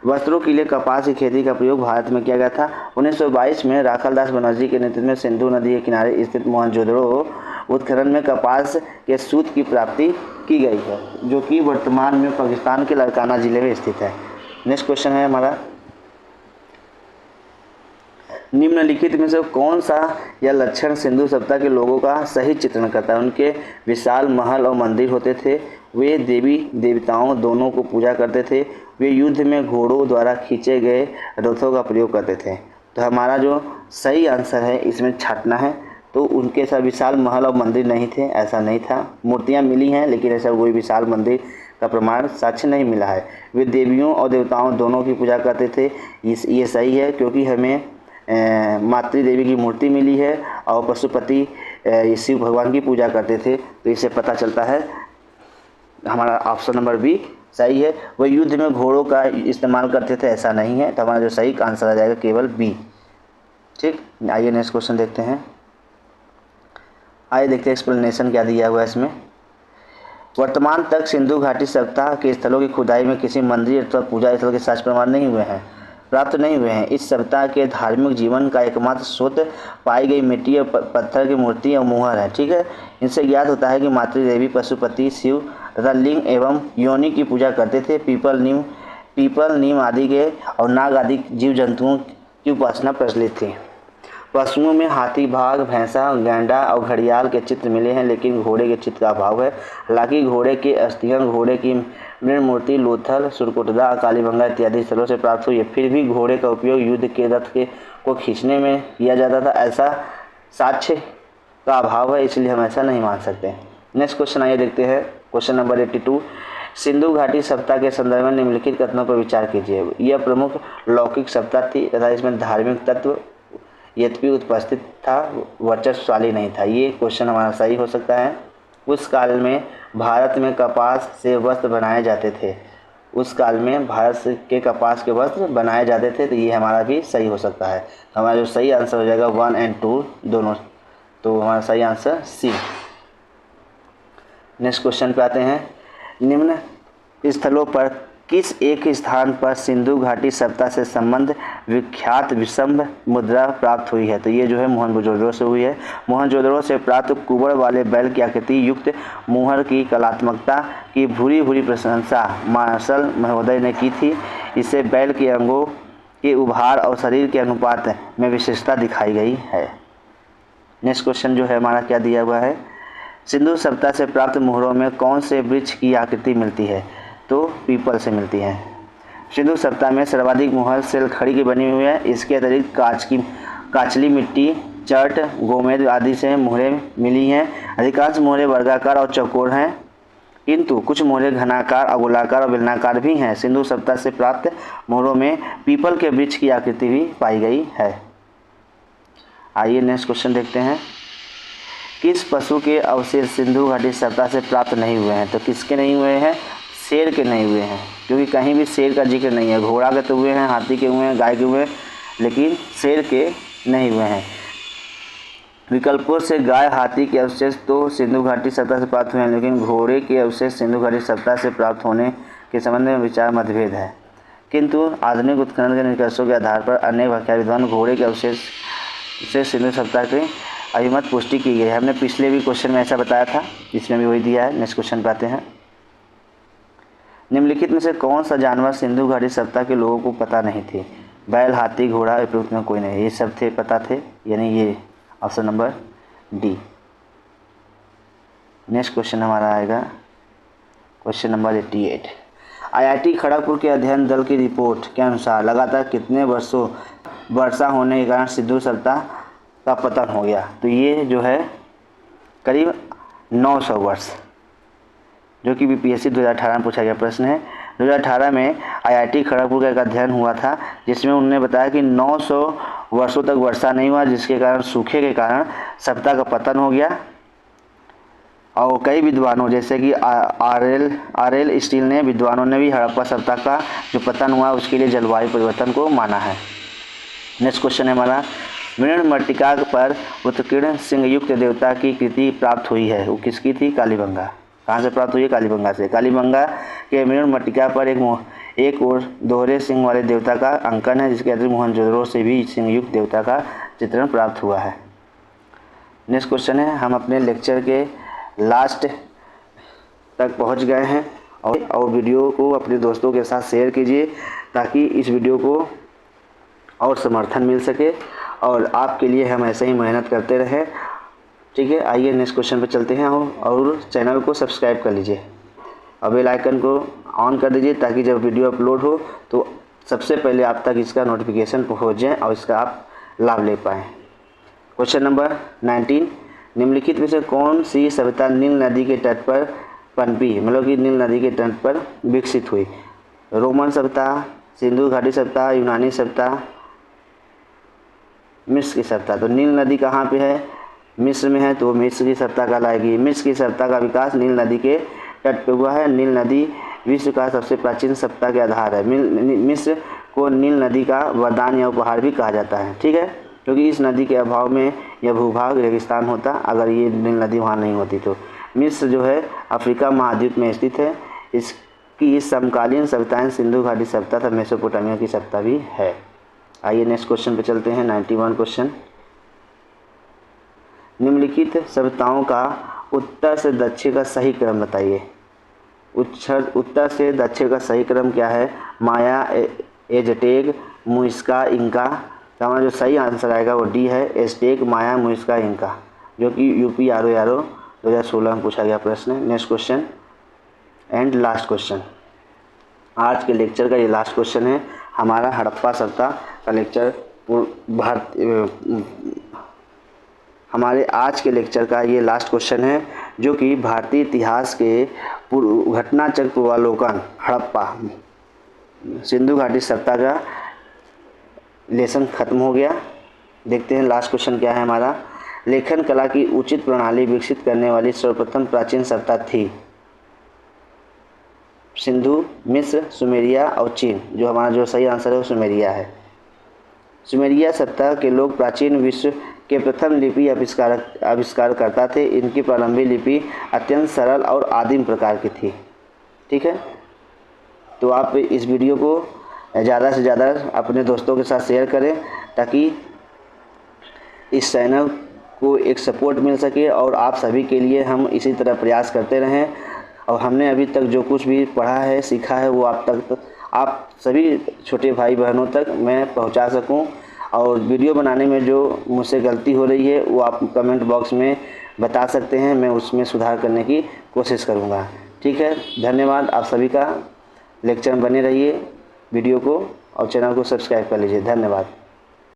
वस्त्रों के लिए कपास की खेती का प्रयोग भारत में किया गया था। 1922 में राखालदास बनर्जी के नेतृत्व में सिंधु नदी के किनारे स्थित मोहनजोदड़ो उत्खनन में कपास के सूत की प्राप्ति की गई है, जो कि वर्तमान में पाकिस्तान के लारकाना जिले में स्थित है। नेक्स्ट क्वेश्चन है हमारा, निम्नलिखित में से कौन सा यह लक्षण सिंधु सभ्यता के लोगों का सही चित्रण करता है? उनके विशाल महल और मंदिर होते थे, वे देवी देवताओं दोनों को पूजा करते थे, वे युद्ध में घोड़ों द्वारा खींचे गए रथों का प्रयोग करते थे। तो हमारा जो सही आंसर है इसमें छाटना है। तो उनके साथ विशाल महल और मंदिर नहीं थे, ऐसा नहीं था। मूर्तियाँ मिली हैं लेकिन ऐसा कोई विशाल मंदिर का प्रमाण साक्ष्य नहीं मिला है। वे देवियों और देवताओं दोनों की पूजा करते थे, ये सही है, क्योंकि हमें मातृ देवी की मूर्ति मिली है और पशुपति शिव भगवान की पूजा करते थे, तो इससे पता चलता है हमारा ऑप्शन नंबर बी सही है। वह युद्ध में घोड़ों का इस्तेमाल करते थे, ऐसा नहीं है, तो हमारा जो सही आंसर आ जाएगा केवल बी। ठीक, आइए नेक्स्ट क्वेश्चन देखते हैं। आइए देखते हैं एक्सप्लेनेशन क्या दिया हुआ है इसमें। वर्तमान तक सिंधु घाटी सप्ताह के स्थलों की खुदाई में किसी मंदिर अथवा पूजा स्थल के साक्ष्य प्रमाण नहीं हुए हैं, प्राप्त नहीं हुए हैं। इस सप्ताह के धार्मिक जीवन का एकमात्र स्रोत पाई गई मिट्टी और पत्थर की मूर्ति और मुहर है। ठीक है, इनसे ज्ञात होता है कि मातृ देवी, पशुपति, शिव तथा लिंग एवं योनि की पूजा करते थे। पीपल, नीम आदि के और नाग आदि जीव जंतुओं की उपासना प्रचलित थी। पशुओं में हाथी, बाघ, भैंसा, गैंडा और घड़ियाल के चित्र मिले हैं, लेकिन घोड़े के चित्र का अभाव है। हालांकि घोड़े की अस्थियां, घोड़े की मृण मूर्ति लोथल, सुरकोटदा, कालीबंगा इत्यादि स्थलों से प्राप्त हुई है। फिर भी घोड़े का उपयोग युद्ध के रथ को खींचने में किया जाता था, ऐसा साक्ष्य का अभाव है, इसलिए हम ऐसा नहीं मान सकते। नेक्स्ट क्वेश्चन आइए देखते हैं। क्वेश्चन नंबर 82, सिंधु घाटी सप्ताह के संदर्भ में निम्नलिखित कथनों पर विचार कीजिए। यह प्रमुख लौकिक सप्ताह थी तथा इसमें धार्मिक तत्व यद्यपि उपस्थित था, वर्चस्वशाली नहीं था। ये क्वेश्चन हमारा सही हो सकता है। उस काल में भारत में कपास से वस्त्र बनाए जाते थे, उस काल में भारत के कपास के वस्त्र बनाए जाते थे, तो ये हमारा भी सही हो सकता है। हमारा जो सही आंसर हो जाएगा 1 और 2 दोनों, तो हमारा सही आंसर सी। नेक्स्ट क्वेश्चन पे आते हैं। निम्न स्थलों पर किस एक स्थान पर सिंधु घाटी सप्ताह से संबंध विख्यात विषम मुद्रा प्राप्त हुई है? तो ये जो है मोहनजोदड़ो से हुई है। मोहनजोदड़ो से प्राप्त कुबड़ वाले बैल की आकृति युक्त मुहर की कलात्मकता की भूरी भूरी प्रशंसा मार्शल महोदय ने की थी। इससे बैल के अंगों के उभार और शरीर के अनुपात में विशेषता दिखाई गई है। नेक्स्ट क्वेश्चन जो है हमारा क्या दिया हुआ है। सिंधु सप्ताह से प्राप्त मुहरों में कौन से वृक्ष की आकृति मिलती है? तो पीपल से मिलती है। सिंधु सप्ताह में सर्वाधिक मुहर सेलखड़ी की बनी हुई है। इसके अतिरिक्त काचली मिट्टी, चट, गोमेद आदि से मुहरें मिली हैं। अधिकांश मुहरें वर्गाकार और चौकोर हैं, किंतु कुछ मुहरें घनाकार और गोलाकार और बेलनाकार भी हैं। सिंधु सप्ताह से प्राप्त मुहरों में पीपल के वृक्ष की आकृति भी पाई गई है। आइए नेक्स्ट क्वेश्चन देखते हैं। किस पशु के अवशेष सिंधु घाटी सप्ताह से प्राप्त नहीं हुए हैं? तो किसके नहीं हुए हैं? शेर के नहीं हुए हैं, क्योंकि कहीं भी शेर का जिक्र नहीं है। घोड़ा के तो हुए हैं, हाथी के हुए हैं, गाय के हुए हैं, लेकिन शेर के नहीं हुए हैं। विकल्पों से गाय, हाथी के अवशेष तो सिंधु घाटी सप्ताह से प्राप्त हुए हैं, लेकिन घोड़े के अवशेष सिंधु घाटी सप्ताह से प्राप्त होने के संबंध में विचार मतभेद है। किंतु आधुनिक उत्खनन के निष्कर्षों के आधार पर अनेक व्याख्या विद्वान घोड़े के अवशेष से सिंधु सप्ताह की अभिमत पुष्टि की गई है। हमने पिछले भी क्वेश्चन में ऐसा बताया था, इसमें भी वही दिया है। नेक्स्ट क्वेश्चन पे आते हैं। निम्नलिखित में से कौन सा जानवर सिंधु घाटी सप्ताह के लोगों को पता नहीं थे? बैल, हाथी, घोड़ा, उपयुक्त में कोई नहीं, ये सब थे, पता थे, यानी ये option number D. Next question हमारा आएगा क्वेश्चन नंबर 88। IIT खड़गपुर के अध्ययन दल की रिपोर्ट के अनुसार लगातार कितने वर्षों वर्षा होने के कारण सिंधु सप्ताह का पतन हो गया? तो ये जो है करीब 900 वर्ष, जो कि BPSC 2018 में पूछा गया प्रश्न है। 2018 में IIT खड़गपुर का एक अध्ययन हुआ था, जिसमें उन्होंने बताया कि 900 वर्षों तक वर्षा नहीं हुआ, जिसके कारण सूखे के कारण सप्ताह का पतन हो गया। और कई विद्वानों जैसे कि RL स्टील ने विद्वानों ने भी हड़प्पा सप्ताह का जो पतन हुआ उसके लिए जलवायु परिवर्तन को माना है। नेक्स्ट क्वेश्चन है हमारा। मृण मृत्तिका पर उत्कीर्ण सिंहयुक्त देवता की कृति प्राप्त हुई है, वो किसकी थी? कालीबंगा। कहाँ से प्राप्त हुई है? कालीबंगा से। कालीबंगा के मृण मृत्तिका पर एक और दोहरे सिंह वाले देवता का अंकन है, जिसके अतिरिक्त मोहनजोदड़ो से भी सिंहयुक्त देवता का चित्रण प्राप्त हुआ है। नेक्स्ट क्वेश्चन है। हम अपने लेक्चर के लास्ट तक पहुंच गए हैं, और वीडियो को अपने दोस्तों के साथ शेयर कीजिए, ताकि इस वीडियो को और समर्थन मिल सके और आपके लिए हम ऐसे ही मेहनत करते रहें। ठीक है, आइए नेक्स्ट क्वेश्चन पे चलते हैं। और चैनल को सब्सक्राइब कर लीजिए और बेल आइकन को ऑन कर दीजिए, ताकि जब वीडियो अपलोड हो तो सबसे पहले आप तक इसका नोटिफिकेशन पहुंच जाए और इसका आप लाभ ले पाएँ। Question number 19। निम्नलिखित में से कौन सी सभ्यता नील नदी के तट पर पनपी, मतलब कि नील नदी के तट पर विकसित हुई। रोमन सभ्यता, सिंधु घाटी सभ्यता, यूनानी सभ्यता, मिस्र की सभ्यता। तो नील नदी कहाँ पे है? मिस्र में है, तो वो मिस्र की सभ्यता कहलाएगी। मिस्र की सभ्यता का विकास नील नदी के तट पे हुआ है। नील नदी विश्व का सबसे प्राचीन सभ्यता के आधार है। मिस्र को नील नदी का वरदान या उपहार भी कहा जाता है, ठीक है, क्योंकि इस नदी के अभाव में यह भूभाग रेगिस्तान होता अगर ये नील नदी वहाँ नहीं होती तो। मिस्र जो है अफ्रीका महाद्वीप में स्थित है। इसकी समकालीन सभ्यताएं सिंधु घाटी सभ्यता तथा मेसोपोटामिया की सभ्यता भी है। आइए नेक्स्ट क्वेश्चन पे चलते हैं। 91 क्वेश्चन, निम्नलिखित सभ्यताओं का उत्तर से दक्षिण का सही क्रम बताइए। उत्तर से दक्षिण का सही क्रम क्या है? माया, एजटेक, मुइस्का, इंका। तो हमारा जो सही आंसर आएगा वो डी है, एजटेक, माया, मुइस्का, इंका, जो कि यूपी आरओ 2016 में पूछा गया प्रश्न। Next question and last question, आज के लेक्चर का ये लास्ट क्वेश्चन है। हमारा हड़प्पा सभ्यता का लेक्चर हमारे आज के लेक्चर का ये लास्ट क्वेश्चन है, जो कि भारतीय इतिहास के घटनाचक्र पूर्वावलोकन हड़प्पा सिंधु घाटी सभ्यता का लेसन खत्म हो गया। देखते हैं लास्ट क्वेश्चन क्या है हमारा। लेखन कला की उचित प्रणाली विकसित करने वाली सर्वप्रथम प्राचीन सभ्यता थी? सिंधु, मिस्र, सुमेरिया और चीन। जो हमारा जो सही आंसर है वो सुमेरिया है। सुमेरिया सभ्यता के लोग प्राचीन विश्व के प्रथम लिपि आविष्कारकर्ता थे। इनकी प्रारंभिक लिपि अत्यंत सरल और आदिम प्रकार की थी, ठीक है। तो आप इस वीडियो को ज़्यादा से ज़्यादा अपने दोस्तों के साथ शेयर करें, ताकि इस चैनल को एक सपोर्ट मिल सके और आप सभी के लिए हम इसी तरह प्रयास करते रहें। और हमने अभी तक जो कुछ भी पढ़ा है, सीखा है, वो आप सभी छोटे भाई बहनों तक मैं पहुंचा सकूं। और वीडियो बनाने में जो मुझसे गलती हो रही है वो आप कमेंट बॉक्स में बता सकते हैं, मैं उसमें सुधार करने की कोशिश करूंगा, ठीक है। धन्यवाद आप सभी का। लेक्चर में बने रहिए, वीडियो को और चैनल को सब्सक्राइब कर लीजिए। धन्यवाद।